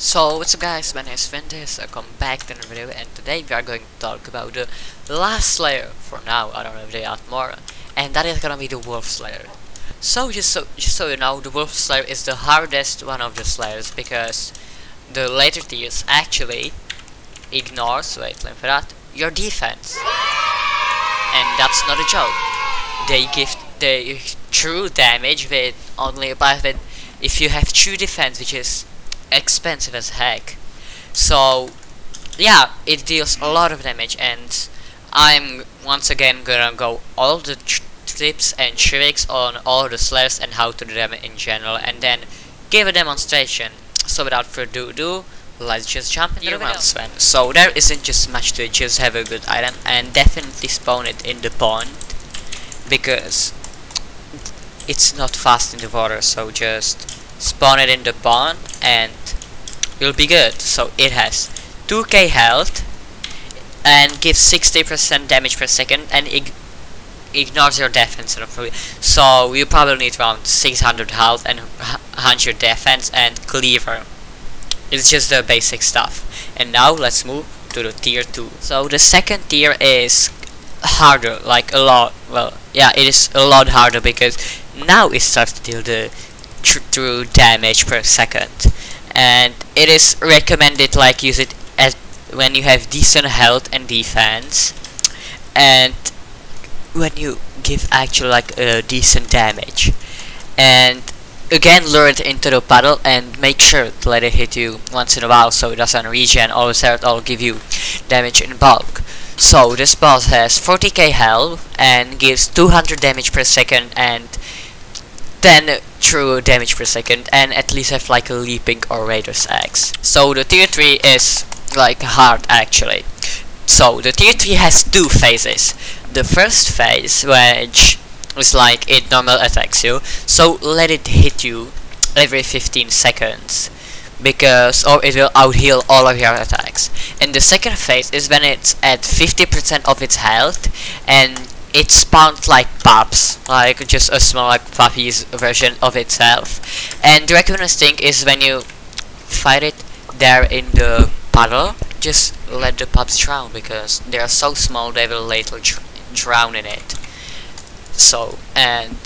So what's up guys, my name is Sven, welcome back to another video, and today we are going to talk about the last slayer for now. I don't know if they add more, and that is gonna be the wolf slayer. So just so you know, the wolf slayer is the hardest one of the slayers because the later tiers actually ignores, wait, let me put that, your defense. And that's not a joke. They give the true damage with only about it if you have true defense, which is expensive as heck. So yeah, it deals a lot of damage, and I'm once again gonna go all the tips and tricks on all the slayers and how to do them in general, and then give a demonstration. So without further ado, let's just jump into the video. Sven. So there isn't just much to it, just have a good item and definitely spawn it in the pond because it's not fast in the water, so just spawn it in the pond and you'll be good. So it has 2k health and gives 60% damage per second and ignores your defense. So you probably need around 600 health and 100 defense and cleaver. It's just the basic stuff. And now let's move to the tier 2. So the second tier is harder, like a lot. Well, yeah, it is a lot harder because now it starts to deal the true damage per second, and it is recommended like use it as when you have decent health and defense, and when you give actually like a decent damage. And again, lure it into the puddle and make sure to let it hit you once in a while so it doesn't regen or it'll give you damage in bulk. So this boss has 40k health and gives 200 damage per second and 10 true damage per second, and at least have like a leaping or Raider's Axe. So the tier 3 is like hard actually. So the tier 3 has two phases. The first phase, which is like it normal attacks you, so let it hit you every 15 seconds because or it will out heal all of your attacks. And the second phase is when it's at 50% of its health and it spawns like pups, like just a small like puppies version of itself. And the recommended thing is when you fight it there in the puddle, just let the pups drown because they are so small they will later drown in it. So, and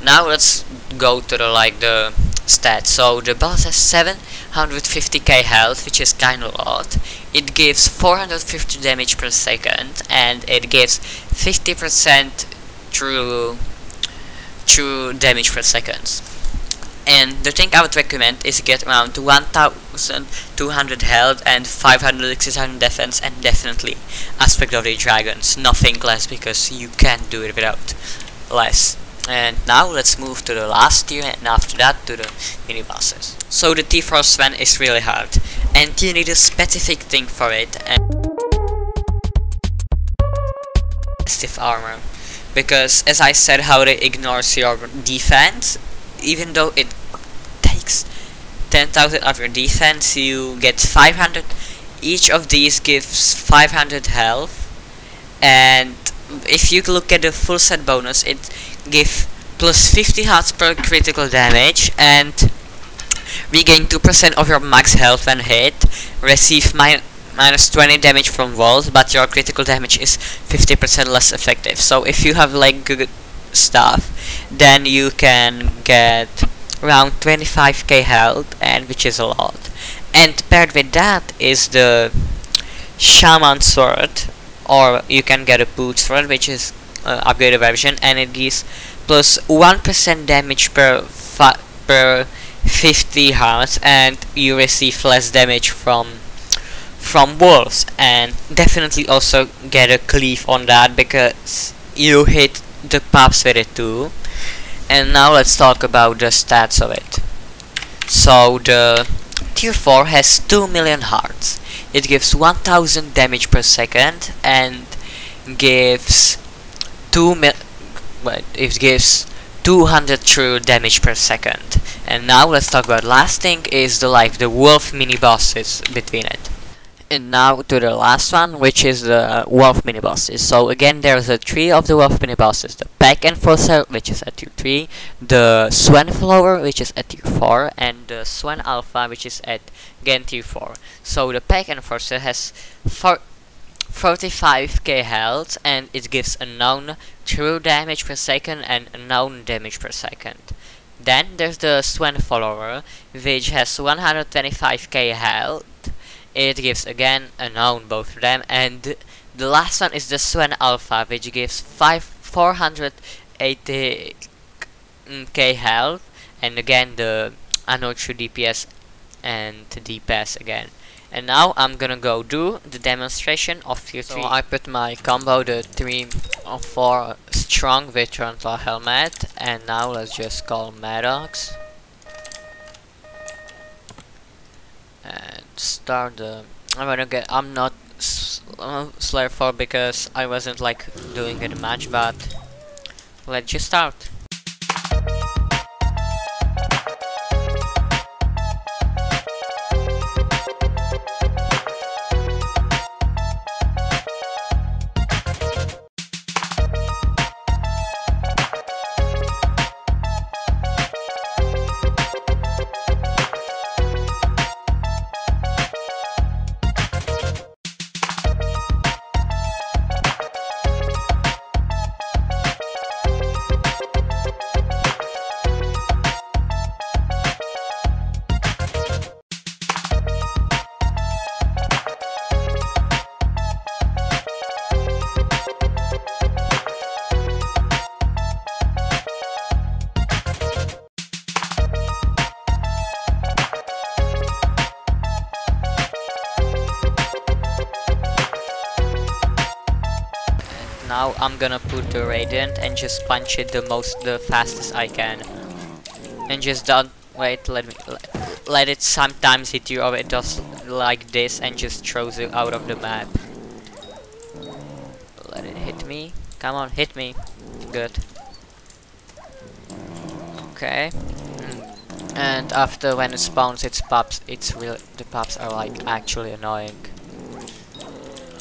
now let's go to the stats. So the boss has 750k health, which is kinda a lot. It gives 450 damage per second and it gives 50% true damage per second. And the thing I would recommend is get around 1200 health and 500 600 defense, and definitely aspect of the dragons, nothing less because you can't do it without less. And now let's move to the last tier, and after that to the mini bosses. So the tier for Sven is really hard, and you need a specific thing for it, and stiff armor, because as I said how it ignores your defense. Even though it takes 10,000 of your defense, you get 500. Each of these gives 500 health, and if you look at the full set bonus, it gives plus 50 hearts per critical damage and regain 2% of your max health when hit, receive minus 20 damage from walls, but your critical damage is 50% less effective. So if you have like good stuff, then you can get around 25k health, and which is a lot. And paired with that is the shaman sword, or you can get a boot sword, which is upgraded version, and it gives plus 1% damage per 50 hearts, and you receive less damage from wolves. And definitely also get a cleave on that because you hit the pups with it too. And now let's talk about the stats of it. So the tier 4 has 2 million hearts. It gives 1000 damage per second and gives 200 true damage per second. And now let's talk about last thing is the wolf mini bosses between it. And now to the last one, which is the wolf mini bosses. So again, there's a 3 of the wolf mini bosses: the Pack Enforcer, which is at tier 3, the Sven Flower, which is at tier 4, and the Sven Alpha, which is at again tier 4. So the Pack Enforcer has 45k health, and it gives a known true damage per second and a known damage per second. Then there's the Sven Follower, which has 125k health. It gives again a known, both of them, and the last one is the Sven Alpha, which gives 480k health, and again the unknown true DPS and DPS again. And now I'm gonna go do the demonstration of tier 3. So I put my combo, the 3 of 4 strong with Tarantula helmet, and now let's just call Maddox and start the. I'm not Slayer 4 because I wasn't like doing it much, but let's just start. Now I'm gonna put the Radiant and just punch it the fastest I can, and just don't wait. Let it sometimes hit you, or it does like this and just throws you out of the map. Let it hit me. Come on, hit me. Good. Okay. And after when it spawns its pups, the pups are like actually annoying.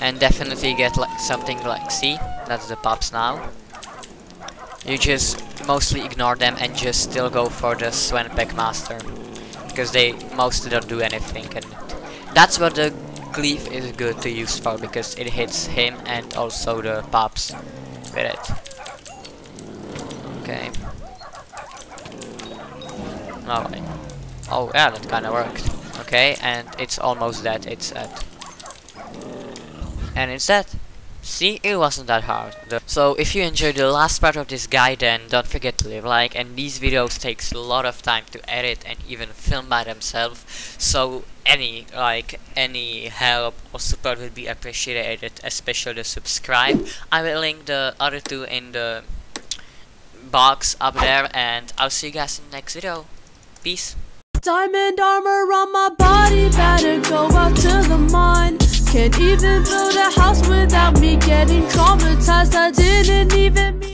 And definitely get like something like, see, that's the pups now. You just mostly ignore them and just still go for the Sven Pack Master, because they mostly don't do anything, and that's what the Cleave is good to use for, because it hits him and also the pups with it. Okay. Alright. Oh yeah, that kinda worked. Okay, and it's almost dead, it's at. And it's dead. See, it wasn't that hard. So if you enjoyed the last part of this guide, then don't forget to leave a like, and these videos takes a lot of time to edit and even film by themselves, so any help or support would be appreciated, especially the subscribe. I will link the other two in the box up there, and I'll see you guys in the next video. Peace. Diamond armor on my body, better go out to the mine. Can't even build a house without me getting traumatized. I didn't even mean